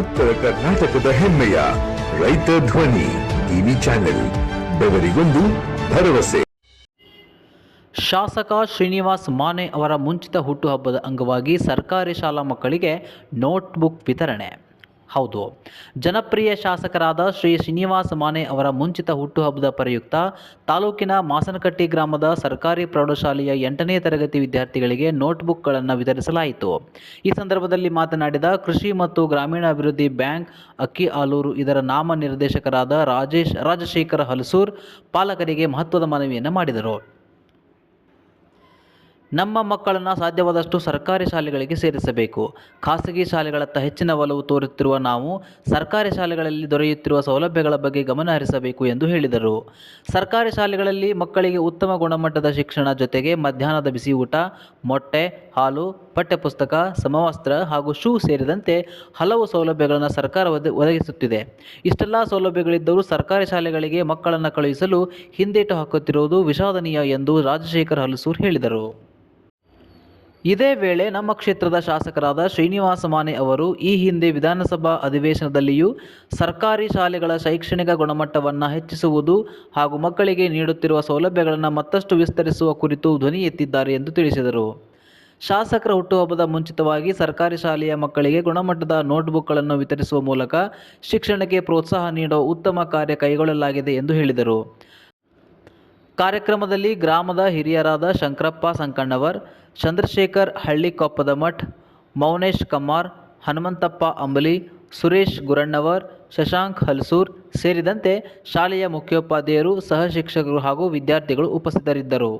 ಉತ್ತರ ಕರ್ನಾಟಕದ ಹೆಮ್ಮೆಯ ರೈತ ಧ್ವನಿ ಟಿವಿ ಚಾನೆಲ್, ಬೆವರಿಗೊಂದು ಭರವಸೆ. ಶಾಸಕ ಶ್ರೀನಿವಾಸ್ ಮಾನೆ ಅವರ ಮುಂಚಿತ ಹುಟ್ಟುಹಬ್ಬದ ಅಂಗವಾಗಿ ಸರ್ಕಾರಿ ಶಾಲಾ ಮಕ್ಕಳಿಗೆ ನೋಟ್ಬುಕ್ ವಿತರಣೆ. ಹೌದು, ಜನಪ್ರಿಯ ಶಾಸಕರಾದ ಶ್ರೀ ಶ್ರೀನಿವಾಸ್ ಮಾನೆ ಅವರ ಮುಂಚಿತ ಹುಟ್ಟುಹಬ್ಬದ ಪ್ರಯುಕ್ತ ತಾಲೂಕಿನ ಮಾಸನಕಟ್ಟಿ ಗ್ರಾಮದ ಸರ್ಕಾರಿ ಪ್ರೌಢಶಾಲೆಯ 8ನೇ ತರಗತಿ ವಿದ್ಯಾರ್ಥಿಗಳಿಗೆ ನೋಟ್ಬುಕ್ಗಳನ್ನು ವಿತರಿಸಲಾಯಿತು. ಈ ಸಂದರ್ಭದಲ್ಲಿ ಮಾತನಾಡಿದ ಕೃಷಿ ಮತ್ತು ಗ್ರಾಮೀಣಾಭಿವೃದ್ಧಿ ಬ್ಯಾಂಕ್ ಅಕ್ಕಿ ಆಲೂರು ಇದರ ನಾಮ ನಿರ್ದೇಶಕರಾದ ರಾಜಶೇಖರ ಹಲಸೂರ್ ಪಾಲಕರಿಗೆ ಮಹತ್ವದ ಮನವಿಯನ್ನು ಮಾಡಿದರು. ನಮ್ಮ ಮಕ್ಕಳನ್ನು ಸಾಧ್ಯವಾದಷ್ಟು ಸರ್ಕಾರಿ ಶಾಲೆಗಳಿಗೆ ಸೇರಿಸಬೇಕು. ಖಾಸಗಿ ಶಾಲೆಗಳತ್ತ ಹೆಚ್ಚಿನ ಒಲವು ತೋರುತ್ತಿರುವ ನಾವು ಸರ್ಕಾರಿ ಶಾಲೆಗಳಲ್ಲಿ ದೊರೆಯುತ್ತಿರುವ ಸೌಲಭ್ಯಗಳ ಬಗ್ಗೆ ಗಮನ ಹರಿಸಬೇಕು ಎಂದು ಹೇಳಿದರು. ಸರ್ಕಾರಿ ಶಾಲೆಗಳಲ್ಲಿ ಮಕ್ಕಳಿಗೆ ಉತ್ತಮ ಗುಣಮಟ್ಟದ ಶಿಕ್ಷಣ ಜೊತೆಗೆ ಮಧ್ಯಾಹ್ನದ ಬಿಸಿ ಊಟ, ಮೊಟ್ಟೆ, ಹಾಲು, ಪಠ್ಯಪುಸ್ತಕ, ಸಮವಸ್ತ್ರ ಹಾಗೂ ಶೂ ಸೇರಿದಂತೆ ಹಲವು ಸೌಲಭ್ಯಗಳನ್ನು ಸರ್ಕಾರ ಒದಗಿಸುತ್ತಿದೆ. ಇಷ್ಟೆಲ್ಲ ಸೌಲಭ್ಯಗಳಿದ್ದರೂ ಸರ್ಕಾರಿ ಶಾಲೆಗಳಿಗೆ ಮಕ್ಕಳನ್ನು ಕಳುಹಿಸಲು ಹಿಂದೇಟು ಹಾಕುತ್ತಿರುವುದು ವಿಷಾದನೀಯ ಎಂದು ರಾಜಶೇಖರ್ ಹಲಸೂರ್ ಹೇಳಿದರು. ಇದೇ ವೇಳೆ ನಮ್ಮ ಕ್ಷೇತ್ರದ ಶಾಸಕರಾದ ಶ್ರೀನಿವಾಸ ಮಾನೆ ಅವರು ಈ ಹಿಂದೆ ವಿಧಾನಸಭಾ ಅಧಿವೇಶನದಲ್ಲಿಯೂ ಸರ್ಕಾರಿ ಶಾಲೆಗಳ ಶೈಕ್ಷಣಿಕ ಗುಣಮಟ್ಟವನ್ನು ಹೆಚ್ಚಿಸುವುದು ಹಾಗೂ ಮಕ್ಕಳಿಗೆ ನೀಡುತ್ತಿರುವ ಸೌಲಭ್ಯಗಳನ್ನು ಮತ್ತಷ್ಟು ವಿಸ್ತರಿಸುವ ಕುರಿತು ಧ್ವನಿ ಎತ್ತಿದ್ದಾರೆ ಎಂದು ತಿಳಿಸಿದರು. ಶಾಸಕರ ಹುಟ್ಟುಹಬ್ಬದ ಮುಂಚಿತವಾಗಿ ಸರ್ಕಾರಿ ಶಾಲೆಯ ಮಕ್ಕಳಿಗೆ ಗುಣಮಟ್ಟದ ನೋಟ್ಬುಕ್ಗಳನ್ನು ವಿತರಿಸುವ ಮೂಲಕ ಶಿಕ್ಷಣಕ್ಕೆ ಪ್ರೋತ್ಸಾಹ ನೀಡುವ ಉತ್ತಮ ಕಾರ್ಯ ಕೈಗೊಳ್ಳಲಾಗಿದೆ ಎಂದು ಹೇಳಿದರು. ಕಾರ್ಯಕ್ರಮದಲ್ಲಿ ಗ್ರಾಮದ ಹಿರಿಯರಾದ ಶಂಕರಪ್ಪ ಸಂಕಣ್ಣವರ್, ಚಂದ್ರಶೇಖರ್ ಹಳ್ಳಿಕೊಪ್ಪದಮಠ್, ಮೌನೇಶ್ ಕಮ್ಮಾರ್, ಹನುಮಂತಪ್ಪ ಅಂಬಲಿ, ಸುರೇಶ್ ಗುರಣ್ಣವರ್, ಶಶಾಂಕ್ ಹಲಸೂರ್ ಸೇರಿದಂತೆ ಶಾಲೆಯ ಮುಖ್ಯೋಪಾಧ್ಯಾಯರು, ಸಹ ಶಿಕ್ಷಕರು ಹಾಗೂ ವಿದ್ಯಾರ್ಥಿಗಳು ಉಪಸ್ಥಿತರಿದ್ದರು.